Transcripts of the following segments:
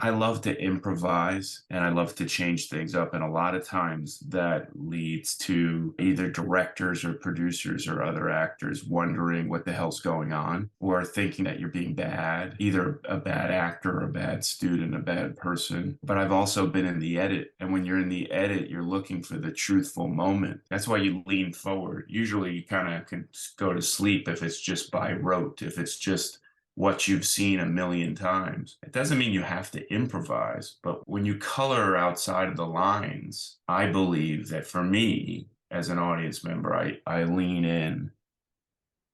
I love to improvise and I love to change things up. And a lot of times that leads to either directors or producers or other actors wondering what the hell's going on or thinking that you're being bad, either a bad actor or a bad student, a bad person. But I've also been in the edit. And when you're in the edit, you're looking for the truthful moment. That's why you lean forward. Usually you kind of can go to sleep if it's just by rote, if it's just what you've seen a million times. It doesn't mean you have to improvise, but when you color outside of the lines, I believe that for me, as an audience member, I lean in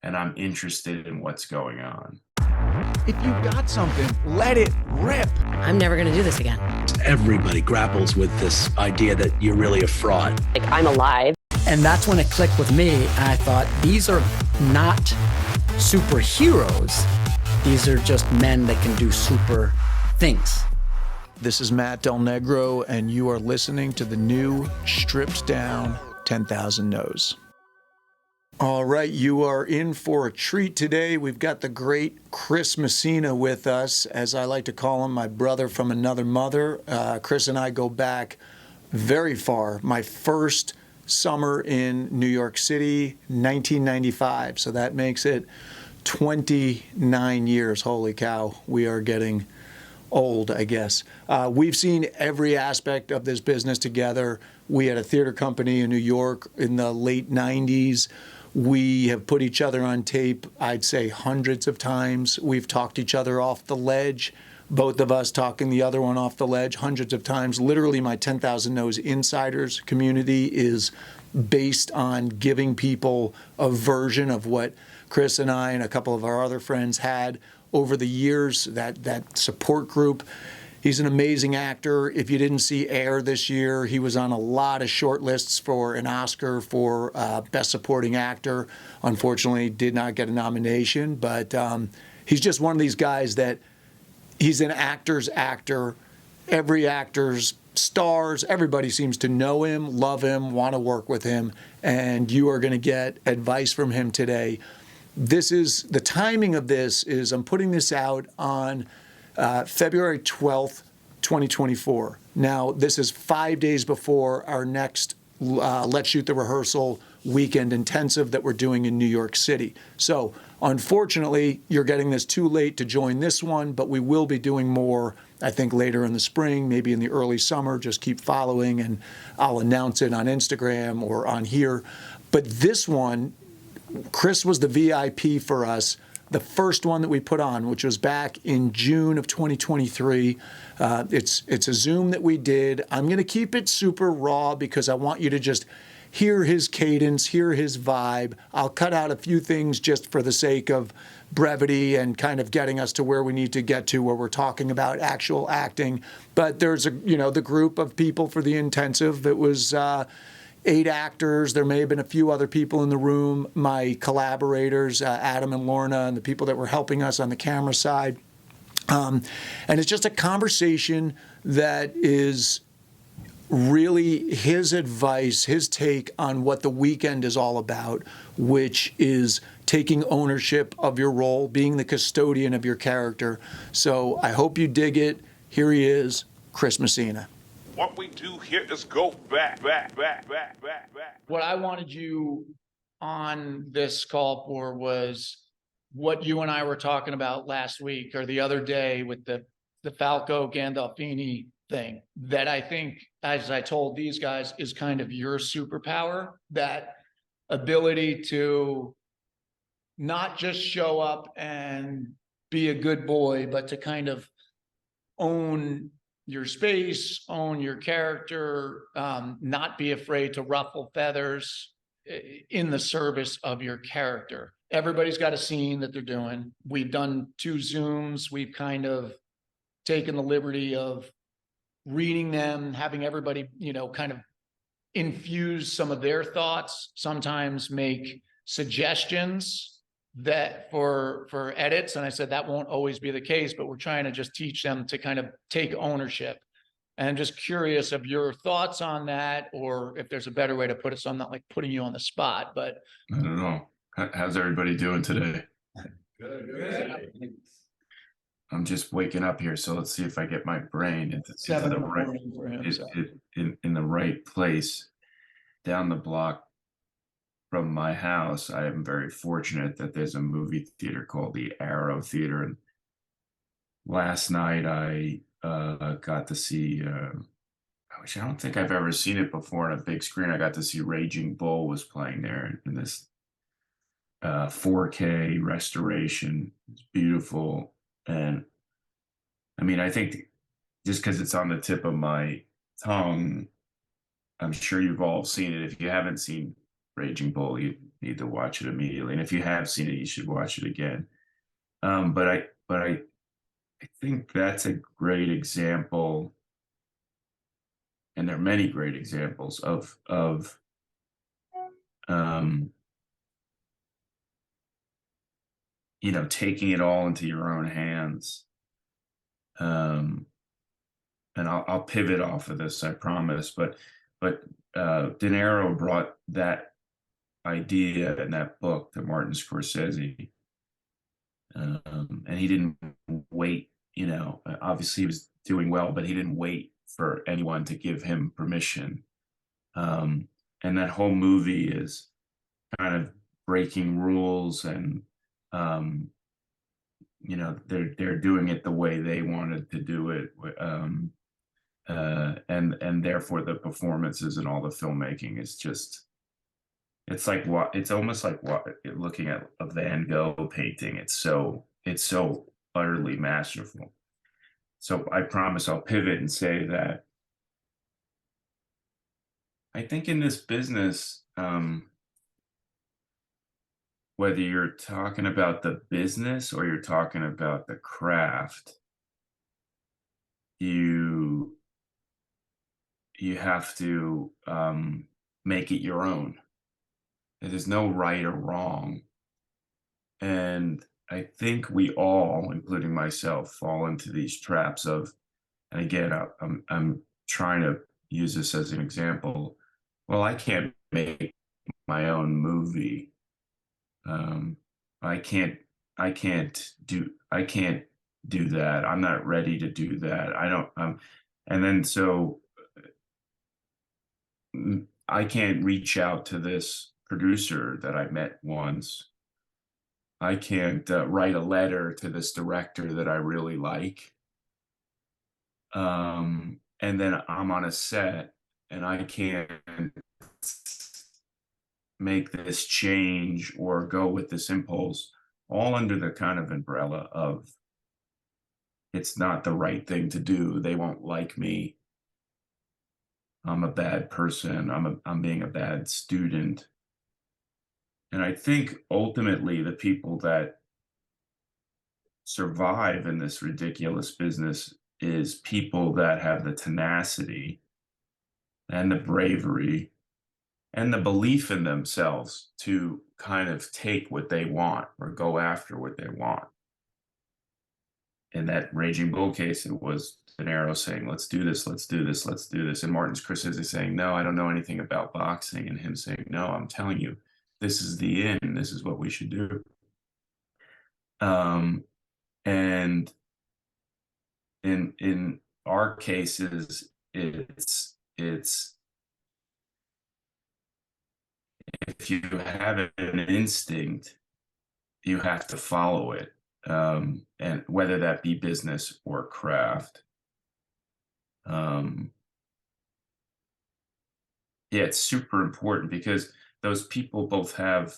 and I'm interested in what's going on. If you got something, let it rip. I'm never going to do this again. Everybody grapples with this idea that you're really a fraud. Like, I'm alive. And that's when it clicked with me. And I thought, these are not superheroes. These are just men that can do super things. This is Matt Del Negro, and you are listening to the new stripped down 10,000 No's. All right, you are in for a treat today. We've got the great Chris Messina with us, as I like to call him, my brother from another mother. Chris and I go back very far. My first summer in New York City, 1995. So that makes it 29 years. Holy cow, we are getting old, I guess. We've seen every aspect of this business together. We had a theater company in New York in the late 90s. We have put each other on tape, I'd say hundreds of times. We've talked each other off the ledge, both of us talking the other one off the ledge hundreds of times. Literally, my 10,000 No's Insiders community is based on giving people a version of what Chris and I and a couple of our other friends had over the years, that support group. He's an amazing actor. If you didn't see Air this year, he was on a lot of shortlists for an Oscar for Best Supporting Actor. Unfortunately, did not get a nomination, but he's just one of these guys that he's an actor's actor. Every actor's stars, everybody seems to know him, love him, want to work with him, and you are going to get advice from him today. This is, the timing of this is, I'm putting this out on February 12th, 2024. Now, this is 5 days before our next Let's Shoot the Rehearsal weekend intensive that we're doing in New York City. So, unfortunately, you're getting this too late to join this one, but we will be doing more, I think, later in the spring, maybe in the early summer. Just keep following, and I'll announce it on Instagram or on here. But this one, Chris was the VIP for us, the first one that we put on, which was back in June of 2023. It's a Zoom that we did. I'm going to keep it super raw because I want you to just hear his cadence, hear his vibe. I'll cut out a few things just for the sake of brevity and kind of getting us to where we need to get to, where we're talking about actual acting. But there's the group of people for the intensive that was 8 actors. There may have been a few other people in the room, my collaborators, Adam and Lorna, and the people that were helping us on the camera side. And it's just a conversation that is really his advice, his take on what the weekend is all about, which is taking ownership of your role, being the custodian of your character. So I hope you dig it. Here he is, Chris Messina. What we do here is go back. What I wanted you on this call for was what you and I were talking about last week or the other day with the Falco Gandolfini thing, that I think, as I told these guys, is kind of your superpower, that ability to not just show up and be a good boy, but to kind of own your space, own your character, not be afraid to ruffle feathers in the service of your character. Everybody's got a scene that they're doing. We've done 2 Zooms. We've kind of taken the liberty of reading them, having everybody, kind of infuse some of their thoughts, sometimes make suggestions that for edits. And I said that won't always be the case, but we're trying to just teach them to kind of take ownership. And I'm just curious of your thoughts on that, or if there's a better way to put it. So I'm not like putting you on the spot, but I don't know. How's everybody doing today? Good. I'm just waking up here, so let's see if I get my brain into Seven the in the right morning for him, it, so. it, in the right place. Down the block from my house, I am very fortunate that there's a movie theater called the Arrow Theater, and last night I got to see. Which I don't think I've ever seen it before on a big screen. I got to see Raging Bull was playing there in this 4K restoration. It's beautiful, and I mean, I think just because it's on the tip of my tongue, I'm sure you've all seen it. If you haven't seen Raging Bull, you need to watch it immediately. And if you have seen it, you should watch it again. But I think that's a great example, and there are many great examples of um, taking it all into your own hands. Um, and I'll pivot off of this, I promise. But De Niro brought that idea in that book to Martin Scorsese, and he didn't wait. Obviously he was doing well, but he didn't wait for anyone to give him permission. Um, and that whole movie is kind of breaking rules, and um, they're doing it the way they wanted to do it. And therefore the performances and all the filmmaking is just, it's almost like looking at a Van Gogh painting. It's so utterly masterful. So I promise I'll pivot and say that I think in this business, whether you're talking about the business or you're talking about the craft, you you have to make it your own. There's no right or wrong. And I think we all, including myself, fall into these traps of, and again, I'm trying to use this as an example. Well, I can't make my own movie. Um, I can't, I can't do that. I'm not ready to do that. I don't, and then so I can't reach out to this producer that I met once. I can't write a letter to this director that I really like. And then I'm on a set and I can't make this change or go with this impulse, all under the kind of umbrella of it's not the right thing to do. They won't like me. I'm a bad person. I'm being a bad student. And I think ultimately the people that survive in this ridiculous business is people that have the tenacity and the bravery and the belief in themselves to kind of take what they want or go after what they want. In that Raging Bull case, it was De Niro saying, let's do this, let's do this, let's do this. And Martin Scorsese saying, no, I don't know anything about boxing. And him saying, no, I'm telling you, this is the end. This is what we should do. And in our cases, it's if you have an instinct, you have to follow it, and whether that be business or craft. Um, yeah, it's super important because those people both have.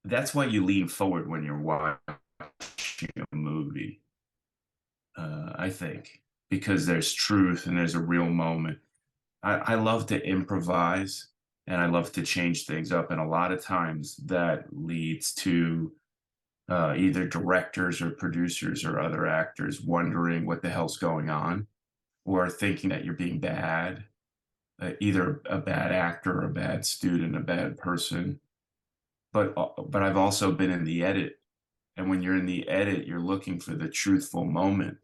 That's why you lean forward when you're watching a movie. I think because there's truth and there's a real moment. I love to improvise and I love to change things up. And a lot of times that leads to either directors or producers or other actors wondering what the hell's going on or thinking that you're being bad, either a bad actor or a bad student, a bad person. But I've also been in the edit. And when you're in the edit, you're looking for the truthful moment.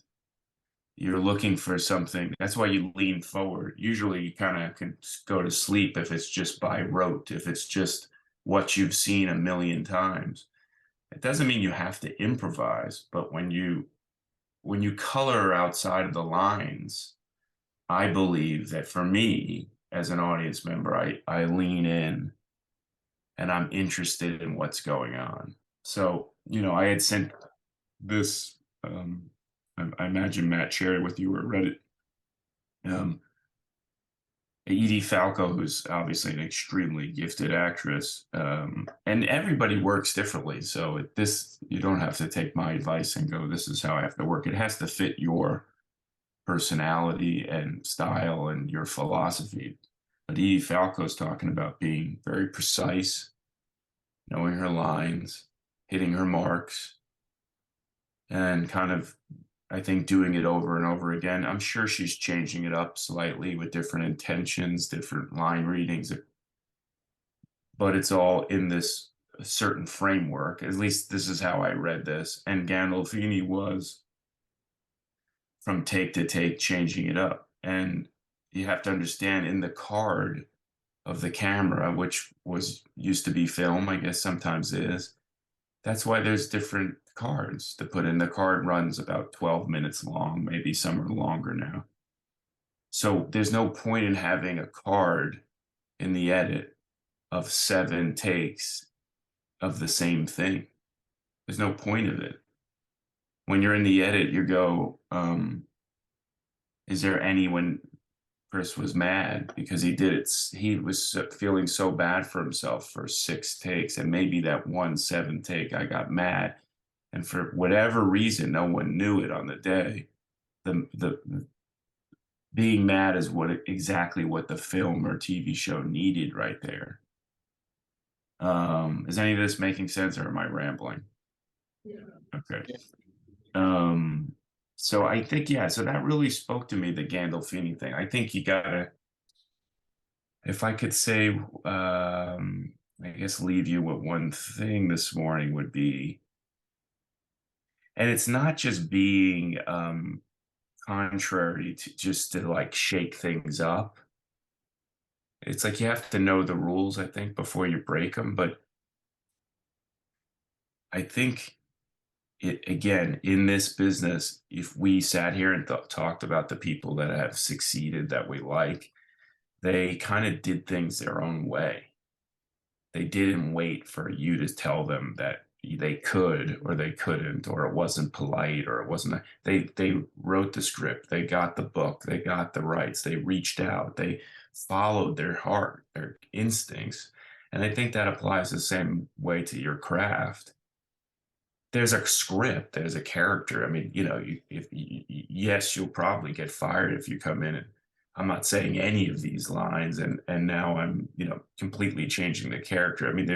You're looking for something. That's why you lean forward. Usually you kind of can go to sleep if it's just by rote, if it's just what you've seen a million times. It doesn't mean you have to improvise, but when you color outside of the lines, I believe that for me as an audience member, I lean in and I'm interested in what's going on. So, I had sent this, I imagine Matt shared it with you or read it. Edie Falco, who's obviously an extremely gifted actress, and everybody works differently. So you don't have to take my advice and go, "This is how I have to work." It has to fit your personality and style and your philosophy. But Edie Falco's talking about being very precise, knowing her lines, hitting her marks, and kind of, I think, doing it over and over again. I'm sure she's changing it up slightly with different intentions, different line readings, but it's all in this certain framework. At least this is how I read this. And Gandolfini was, from take to take, changing it up. And you have to understand, in the card of the camera, which was used to be film, I guess sometimes is, that's why there's different cards to put in. The card runs about 12 minutes long, maybe some are longer now. So there's no point in having a card in the edit of 7 takes of the same thing. There's no point of it. When you're in the edit, you go, is there anyone? Chris was mad because he did it. He was feeling so bad for himself for 6 takes, and maybe that 7th take, I got mad, and for whatever reason, no one knew it on the day. The being mad is exactly what the film or TV show needed right there. Is any of this making sense, or am I rambling? Yeah. Okay. So I think, yeah, so that really spoke to me, the Gandolfini thing. I think you gotta, if I could say, I guess leave you with one thing this morning would be, and it's not just being contrary to just to like shake things up. It's like you have to know the rules, I think, before you break them. But I think again, in this business, if we sat here and talked about the people that have succeeded that we like, they kind of did things their own way. They didn't wait for you to tell them that they could or they couldn't, or it wasn't polite, or it wasn't. They wrote the script, they got the book, they got the rights, they reached out, they followed their heart, their instincts. And I think that applies the same way to your craft. There's a script, there's a character. I mean, yes, you'll probably get fired if you come in and I'm not saying any of these lines, and now I'm, completely changing the character. I mean,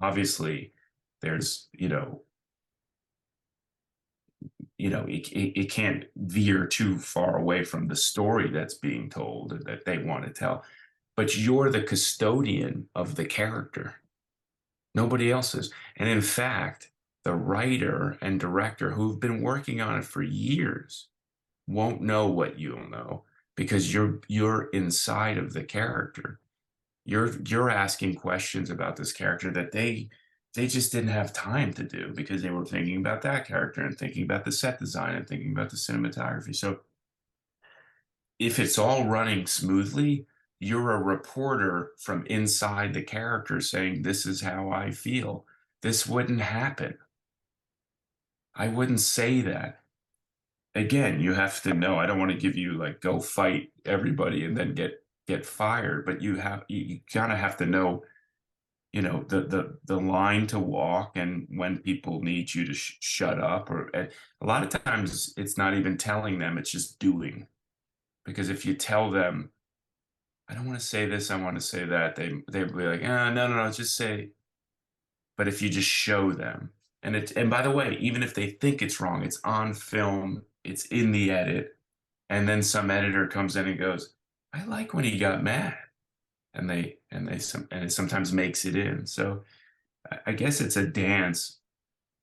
obviously there's, it can't veer too far away from the story that's being told that they want to tell, but you're the custodian of the character. Nobody else is. And in fact, the writer and director who've been working on it for years won't know what you'll know, because you're inside of the character. You're asking questions about this character that they just didn't have time to do, because they were thinking about that character and thinking about the set design and thinking about the cinematography. So if it's all running smoothly, you're a reporter from inside the character saying, "This is how I feel." This wouldn't happen. I wouldn't say that. Again, you have to know. I don't want to give you like, go fight everybody and then get fired, but you kind of have to know, the line to walk, and when people need you to shut up. Or a lot of times it's not even telling them, it's just doing. Because if you tell them, "I don't want to say this, I want to say that," they'll be like, no, no, no, just say. But if you just show them, and by the way, even if they think it's wrong, it's on film, it's in the edit, and then some editor comes in and goes, "I like when he got mad," and it sometimes makes it in. So I guess it's a dance,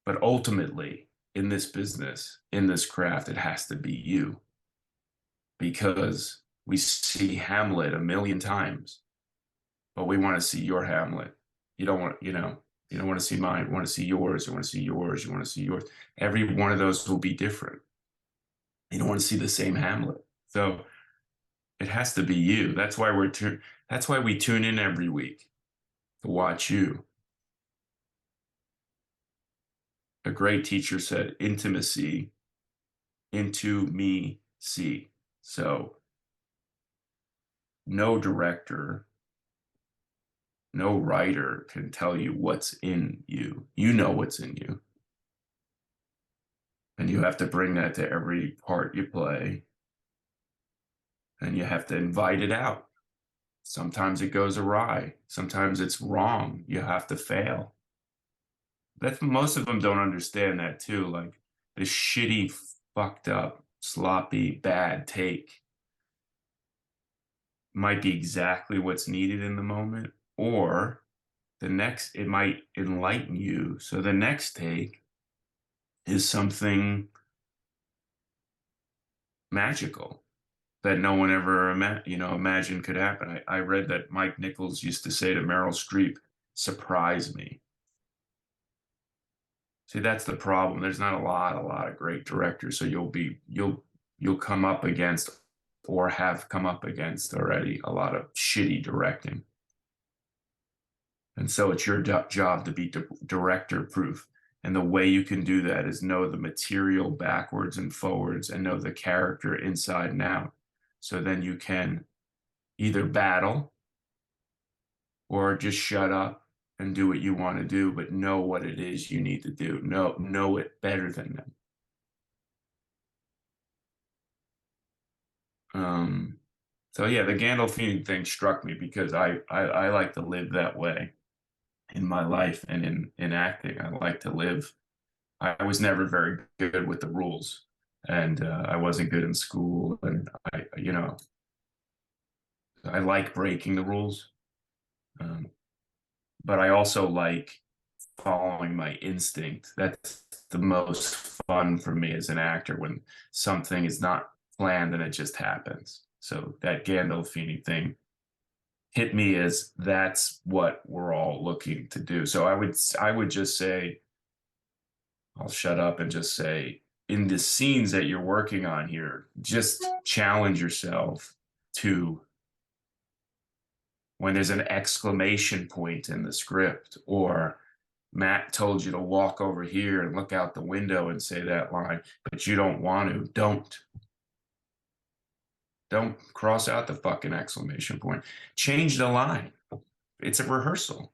but ultimately in this business, in this craft, it has to be you, because we see Hamlet a million times, but we want to see your Hamlet. You don't want, You don't want to see mine. You want to see yours. You want to see yours. You want to see yours. Every one of those will be different. You don't want to see the same Hamlet. So it has to be you. That's why we tune in every week to watch you. A great teacher said, intimacy into me see. So no director, no writer can tell you what's in you. You know what's in you. And you have to bring that to every part you play. And you have to invite it out. Sometimes it goes awry. Sometimes it's wrong. You have to fail. That's most of them don't understand that too. Like the shitty, fucked up, sloppy, bad take might be exactly what's needed in the moment, or it might enlighten you. So the next take is something magical that no one ever imagined could happen. I read that Mike Nichols used to say to Meryl Streep, "Surprise me." See, that's the problem. There's not a lot of great directors. So you'll come up against, or have come up against already, a lot of shitty directing. And so it's your job to be director proof. And the way you can do that is know the material backwards and forwards and know the character inside and out. So then you can either battle or just shut up and do what you want to do, but know what it is you need to do. Know it better than them. So yeah, the Gandolfini thing struck me because I like to live that way in my life and in acting. I like to live. I was never very good with the rules, and I wasn't good in school, and I like breaking the rules, but I also like following my instinct. That's the most fun for me as an actor, when something is not planned and it just happens. So that Gandolfini thing hit me as that's what we're all looking to do. So I would just say, I'll shut up and just say, in the scenes that you're working on here, just challenge yourself to, when there's an exclamation point in the script, or Matt told you to walk over here and look out the window and say that line, but you don't want to, don't cross out the fucking exclamation point. Change the line. It's a rehearsal.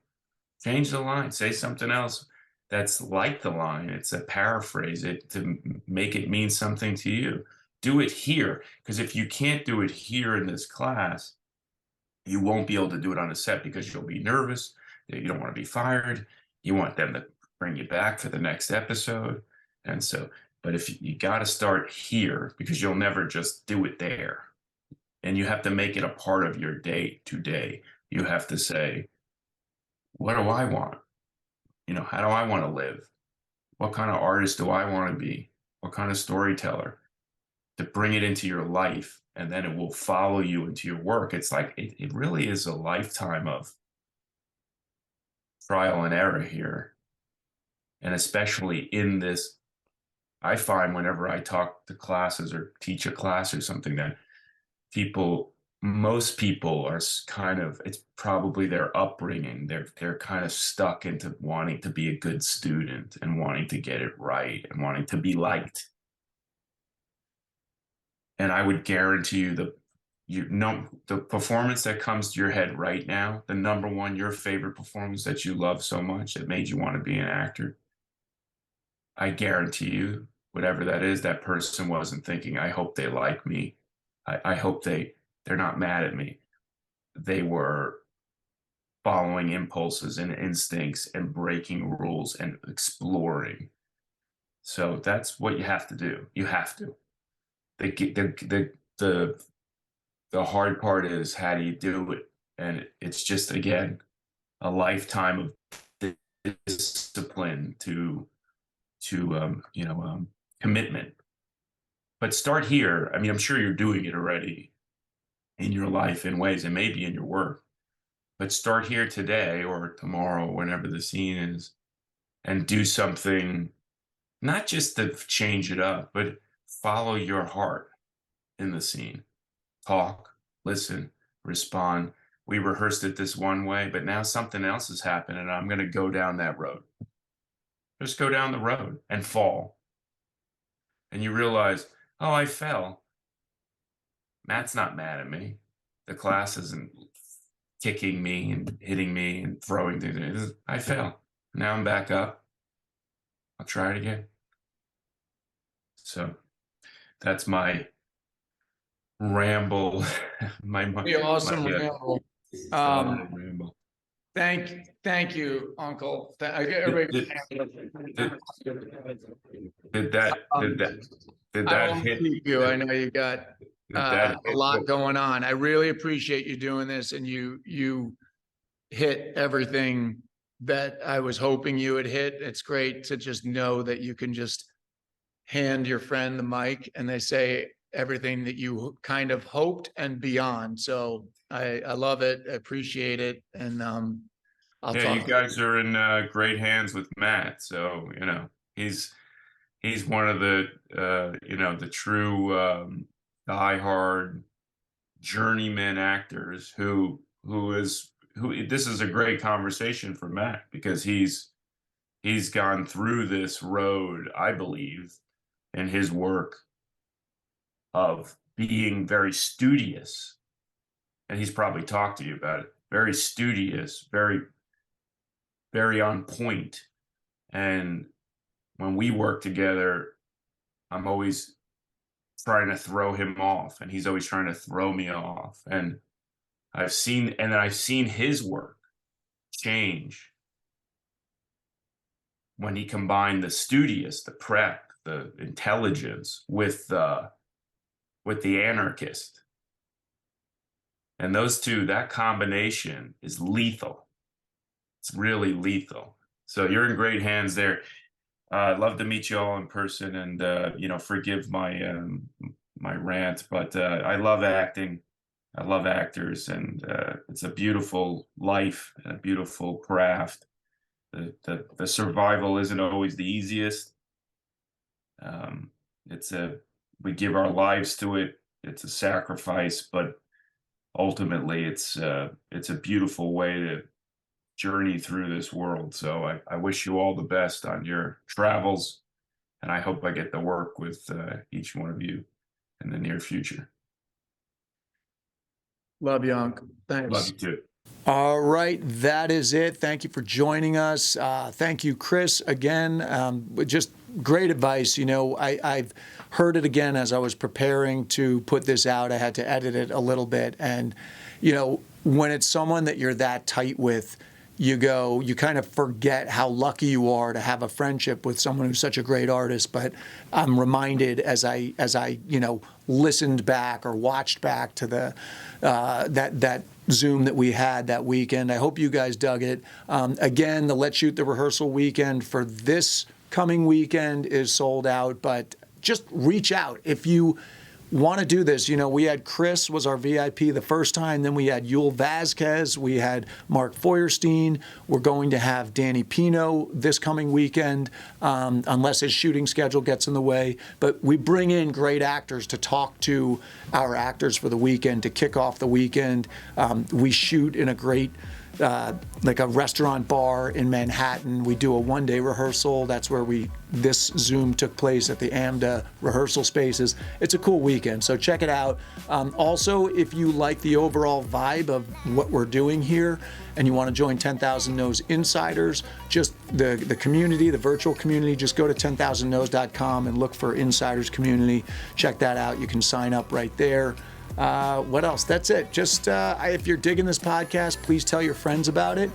Change the line. Say something else that's like the line. It's a paraphrase it to make it mean something to you. Do it here, because if you can't do it here in this class, you won't be able to do it on a set, because you'll be nervous. You don't want to be fired. You want them to bring you back for the next episode. And so, but if you got to start here, because you'll never just do it there. And you have to make it a part of your day to day. You have to say, what do I want? How do I want to live? What kind of artist do I want to be? What kind of storyteller? To bring it into your life, and then it will follow you into your work. It's like, it really is a lifetime of trial and error here. And especially in this, I find whenever I talk to classes or teach a class or something, that most people are kind of, it's probably their upbringing. They're kind of stuck into wanting to be a good student and wanting to get it right and wanting to be liked. And I would guarantee you the performance that comes to your head right now, the number one, your favorite performance that you love so much that made you want to be an actor, I guarantee you, whatever that is, that person wasn't thinking, I hope they like me. I hope they're not mad at me. They were following impulses and instincts and breaking rules and exploring. So that's what you have to do. You have to. The hard part is, how do you do it? And it's just, again, a lifetime of discipline to commitment. But start here. I mean, I'm sure you're doing it already in your life in ways, and maybe in your work. but start here today or tomorrow, whenever the scene is, and do something, not just to change it up, but follow your heart in the scene. Talk, listen, respond. We rehearsed it this one way, but now something else has happened, and I'm going to go down that road. Just go down the road and fall. And you realize, oh, I fell. Matt's not mad at me. The class isn't kicking me and hitting me and throwing things. I fell. Now I'm back up. I'll try it again. So that's my ramble. Pretty awesome yeah, ramble. ramble. Thank you, Uncle. Did, did that did that did I that won't hit? keep you. I know you got Did that a hit? lot going on. I really appreciate you doing this, and you hit everything that I was hoping you would hit. It's great to just know that you can just hand your friend the mic and they say everything that you kind of hoped and beyond. So I love it. I appreciate it. And I'll Yeah, you talk. guys are in great hands with Matt. So he's one of the the true diehard journeyman actors who this is a great conversation for Matt because he's gone through this road, I believe, in his work of being very studious, and he's probably talked to you about it. Very studious, very on point. And when we work together, I'm always trying to throw him off, and he's always trying to throw me off. And I've seen his work change when he combined the studious, the prep, the intelligence with the anarchist. And those two, that combination is lethal. It's really lethal. So you're in great hands there. I'd love to meet you all in person, and forgive my rant, but I love acting. I love actors, and it's a beautiful life and a beautiful craft. The survival isn't always the easiest. We give our lives to it. It's a sacrifice, but ultimately, it's a beautiful way to journey through this world. So I wish you all the best on your travels, and I hope I get to work with each one of you in the near future. Love you, Uncle. Thanks. Love you too. All right, that is it. Thank you for joining us. Thank you, Chris, again. Just great advice. I've heard it again as I was preparing to put this out. I had to edit it a little bit. And, when it's someone that you're that tight with, you kind of forget how lucky you are to have a friendship with someone who's such a great artist. But I'm reminded as I listened back or watched back to the that Zoom that we had that weekend. I hope you guys dug it. Again, the Let's Shoot the Rehearsal weekend for this coming weekend is sold out, but just reach out if you want to do this. We had Chris was our VIP the first time. Then we had Yul Vasquez. We had Mark Feuerstein. We're going to have Danny Pino this coming weekend, unless his shooting schedule gets in the way. But we bring in great actors to talk to our actors for the weekend, to kick off the weekend. We shoot in a great like a restaurant bar in Manhattan. We do a one-day rehearsal. That's where this Zoom took place at the AMDA rehearsal spaces. It's a cool weekend, so check it out. Also, if you like the overall vibe of what we're doing here and you want to join 10,000 No's Insiders, just the community, the virtual community, just go to 10,000nos.com and look for Insiders Community. Check that out. You can sign up right there. What else? That's it. Just if you're digging this podcast, please tell your friends about it.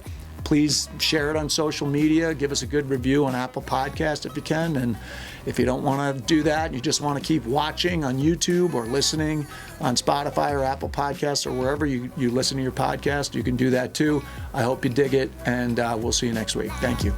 Please share it on social media. Give us a good review on Apple Podcast if you can. And if you don't want to do that, you just want to keep watching on YouTube or listening on Spotify or Apple Podcasts or wherever you listen to your podcast, you can do that too. I hope you dig it, and we'll see you next week. Thank you.